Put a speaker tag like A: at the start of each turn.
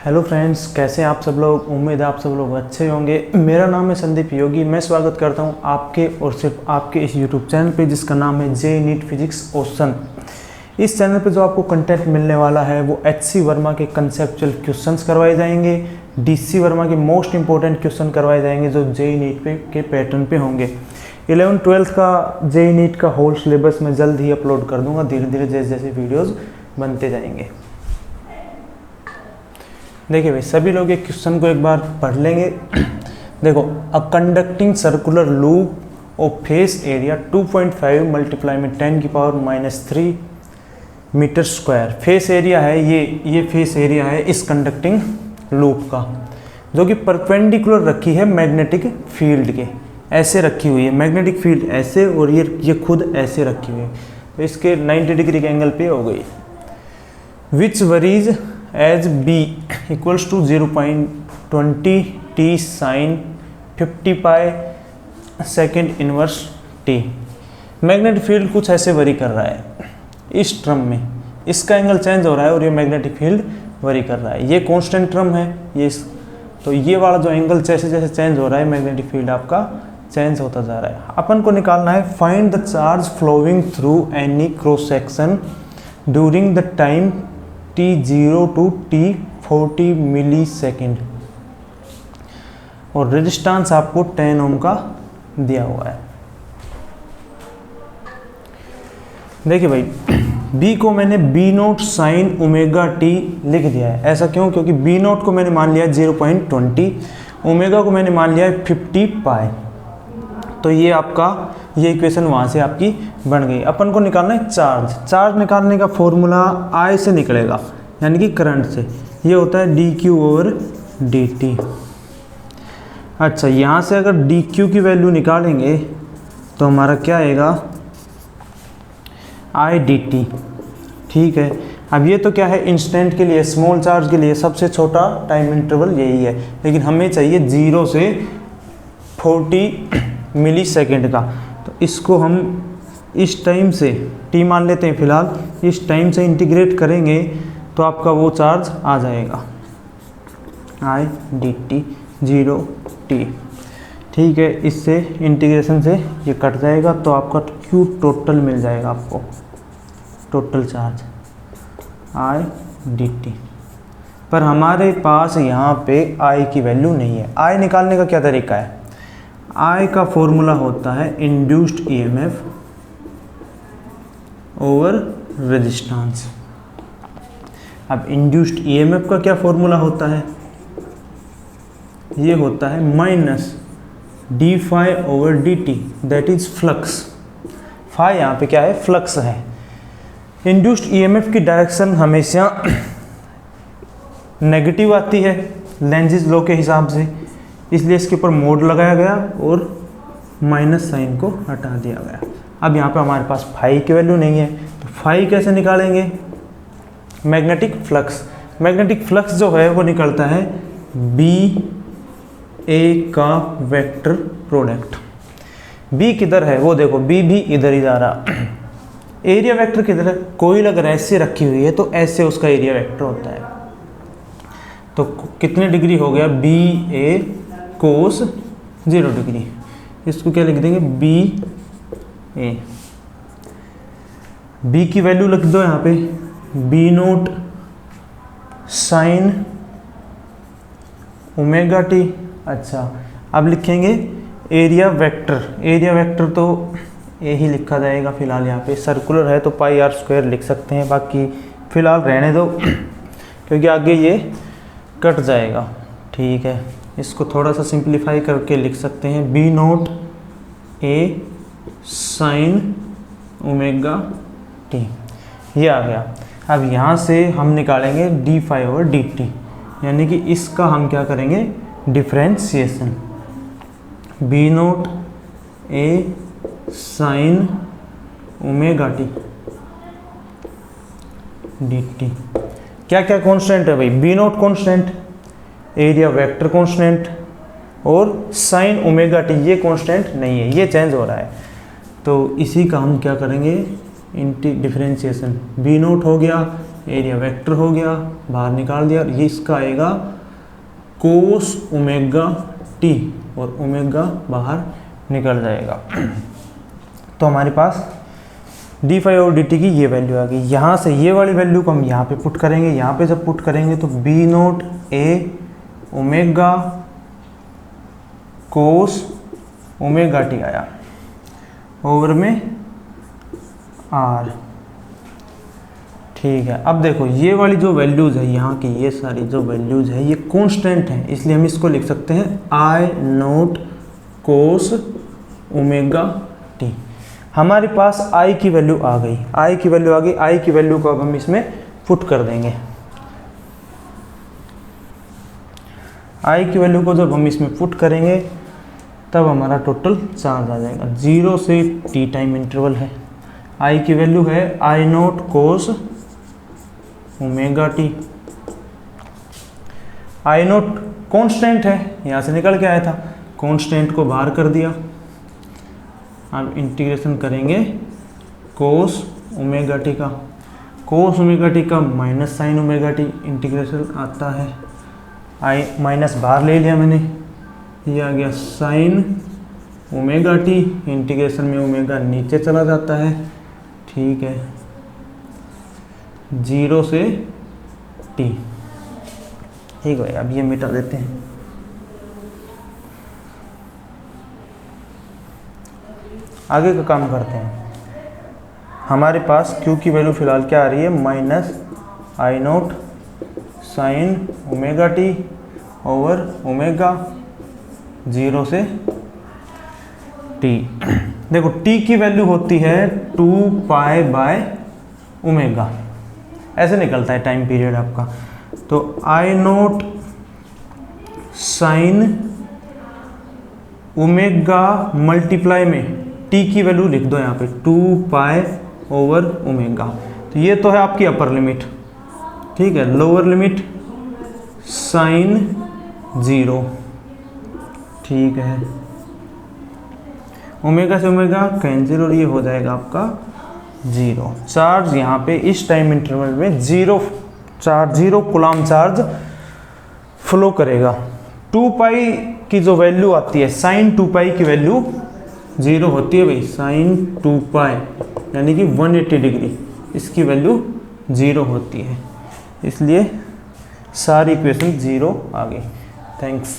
A: Hello friends, कैसे हैं आप सब लोग। उम्मीद है आप सब लोग अच्छे होंगे। मेरा नाम है संदीप योगी। मैं स्वागत करता हूं आपके और सिर्फ आपके इस यूट्यूब चैनल पे जिसका नाम है जे नीट फिजिक्स ओशन। इस चैनल पे जो आपको कंटेंट मिलने वाला है वो एचसी वर्मा के कंसेप्चुअल क्वेश्चंस करवाए जाएंगे, डीसी वर्मा के मोस्ट इंपॉर्टेंट क्वेश्चन करवाए जाएंगे जो जे नीट के पैटर्न पे होंगे। 11th-12th का जे नीट का होल सिलेबस मैं जल्द ही अपलोड कर दूंगा, धीरे धीरे जैसे जैसे वीडियोज़ बनते जाएंगे। देखिए भाई, सभी लोग एक क्वेश्चन को एक बार पढ़ लेंगे। देखो, a conducting circular loop of face area 2.5 multiply में 10⁻³ मीटर स्क्वायर। फेस एरिया है ये फेस एरिया है इस कंडक्टिंग लूप का, जो कि परपेंडिकुलर रखी है मैग्नेटिक फील्ड के। ऐसे रखी हुई है मैग्नेटिक फील्ड ऐसे, और ये खुद ऐसे रखी हुई है, तो इसके 90 डिग्री के एंगल पे हो गई। Which varies as b equals to 0.20 t sine 50 pi second inverse t। Magnetic field कुछ ऐसे वरी कर रहा है इस ट्रम में, इसका एंगल चेंज हो रहा है और ये मैग्नेटिक फील्ड वरी कर रहा है। ये कांस्टेंट ट्रम है ये, तो ये वाला जो एंगल जैसे जैसे चेंज हो रहा है मैग्नेटिक फील्ड आपका चेंज होता जा रहा है। अपन को निकालना है find the charge flowing through any cross section during the time t0 to t40 millisecond, और रेजिस्टेंस आपको 10 ओम का दिया हुआ है। देखिए भाई, b को मैंने b0 साइन ओमेगा t लिख दिया है। ऐसा क्यों? क्योंकि b0 को मैंने मान लिया 0.20, ओमेगा को मैंने मान लिया है 50 पाई। तो ये आपका ये इक्वेशन वहाँ से आपकी बन गई। अपन को निकालना है चार्ज निकालने का फॉर्मूला I से निकलेगा, यानी कि करंट से। ये होता है dq/dt। अच्छा, यहाँ से अगर dq की वैल्यू निकालेंगे तो हमारा क्या आएगा, I/dt। ठीक है, अब ये तो क्या है, इंस्टेंट के लिए, स्मॉल चार्ज के लिए सबसे छोटा टाइम इंटरवल यही है, लेकिन हमें चाहिए 0 से 40 मिली सेकेंड का। तो इसको हम इस टाइम से t मान लेते हैं फिलहाल, इस टाइम से इंटीग्रेट करेंगे तो आपका वो चार्ज आ जाएगा I/dt 0t। ठीक है, इससे इंटीग्रेशन से ये कट जाएगा तो आपका Q टोटल मिल जाएगा, आपको टोटल चार्ज I/dt। पर हमारे पास यहाँ पे I की वैल्यू नहीं है। I निकालने का क्या तरीका है, I का फॉर्मूला होता है इंड्यूस्ड EMF ओवर रेजिस्टेंस। अब इंड्यूस्ड EMF का क्या फॉर्मूला होता है, ये होता है minus d∅/dt, that is flux. Phi यहाँ पे क्या है, फ्लक्स है। इंड्यूस्ड EMF की डायरेक्शन हमेशा नेगेटिव आती है लेंजिस लॉ के हिसाब से, इसलिए इसके ऊपर मोड लगाया गया और माइनस साइन को हटा दिया गया। अब यहाँ पे हमारे पास फाई की वैल्यू नहीं है, तो फाई कैसे निकालेंगे, मैग्नेटिक फ्लक्स जो है वो निकलता है BA का वेक्टर प्रोडक्ट। B किधर है वो देखो, B भी इधर ही जा रहा। एरिया वेक्टर किधर है, कोईल अगर ऐसे रखी हुई है तो ऐसे उसका एरिया वेक्टर होता है। तो कितने डिग्री हो गया, BA कोस 0 डिग्री। इसको क्या लिख देंगे, BA। B की वैल्यू लिख दो यहाँ पे B0 साइन ओमेगा t। अच्छा, अब लिखेंगे एरिया वेक्टर तो यही लिखा जाएगा फिलहाल। यहाँ पे सर्कुलर है तो πr² लिख सकते हैं, बाकी फिलहाल रहने दो क्योंकि आगे ये कट जाएगा। ठीक है, इसको थोड़ा सा सिंप्लीफाई करके लिख सकते हैं B0 A sine omega t। ये आ गया। अब यहाँ से हम निकालेंगे d∅/dt, यानी कि इसका हम क्या करेंगे, differentiation. B0 A sine omega t dt। क्या क्या कांस्टेंट है भाई, B0 constant, area vector constant, और साइन ओमेगा t ये कांस्टेंट नहीं है, ये चेंज हो रहा है। तो इसी का हम क्या करेंगे, डिफरेंशिएशन। B0 हो गया एरिया वेक्टर हो गया, बाहर निकाल दिया, ये इसका आएगा कोस ओमेगा टी और ओमेगा बाहर निकल जाएगा। तो हमारे पास डी फाई और डी टी की ये वैल्यू आ गई। यहाँ से ये वाली वैल्यू को हम यहाँ पे पुट करेंगे, यहाँ पे जब पुट करेंगे तो बी नोट ए ओमेगा कोस ओमेगा टी आया ओवर में आर। ठीक है, अब देखो ये वाली जो वैल्यूज़ है यहाँ की, ये सारी जो वैल्यूज़ है ये कांस्टेंट हैं, इसलिए हम इसको लिख सकते हैं आई नोट कोस ओमेगा टी। हमारे पास आई की वैल्यू आ गई, आई की वैल्यू आ गई। आई की वैल्यू को अब हम इसमें पुट कर देंगे। आई की वैल्यू को जब हम इसमें पुट करेंगे तब हमारा टोटल चार्ज आ जाएगा। 0 से टी टाइम इंटरवल है। आई की वैल्यू है आई नोट कोस ओमेगा टी। आई नोट कांस्टेंट है, यहाँ से निकल के आया था, कांस्टेंट को बाहर कर दिया। अब इंटीग्रेशन करेंगे कोस ओमेगा टी का, कोस ओमेगा टी का minus sign omega T integration आता है। आई माइनस बाहर ले लिया मैंने, ये आ गया साइन ओमेगा टी, इंटीग्रेशन में ओमेगा नीचे चला जाता है। ठीक है, 0 से टी। ठीक है, अब ये मिटा देते हैं। आगे का काम करते हैं। हमारे पास Q की वैल्यू फिलहाल क्या आ रही है, minus I naught sine omega T over omega 0 से टी। देखो टी की वैल्यू होती है 2 पाई बाय ओमेगा, ऐसे निकलता है टाइम पीरियड आपका। तो आई नोट साइन ओमेगा मल्टीप्लाई में टी की वैल्यू लिख दो यहाँ पे 2 पाई ओवर ओमेगा। तो ये तो है आपकी अपर लिमिट। ठीक है, लोअर लिमिट साइन 0। ठीक है, ओमेगा से ओमेगा कैंसिल और ये हो जाएगा आपका 0। चार्ज यहाँ पे इस टाइम इंटरवल में 0 चार्ज, 0 कूलम चार्ज फ्लो करेगा। 2 पाई की जो वैल्यू आती है, साइन 2 पाई की वैल्यू 0 होती है भाई, साइन 2 पाई यानी कि 180 डिग्री, इसकी वैल्यू 0 होती है, इसलिए सारी इक्वेशन 0 आ गई। थैंक्स।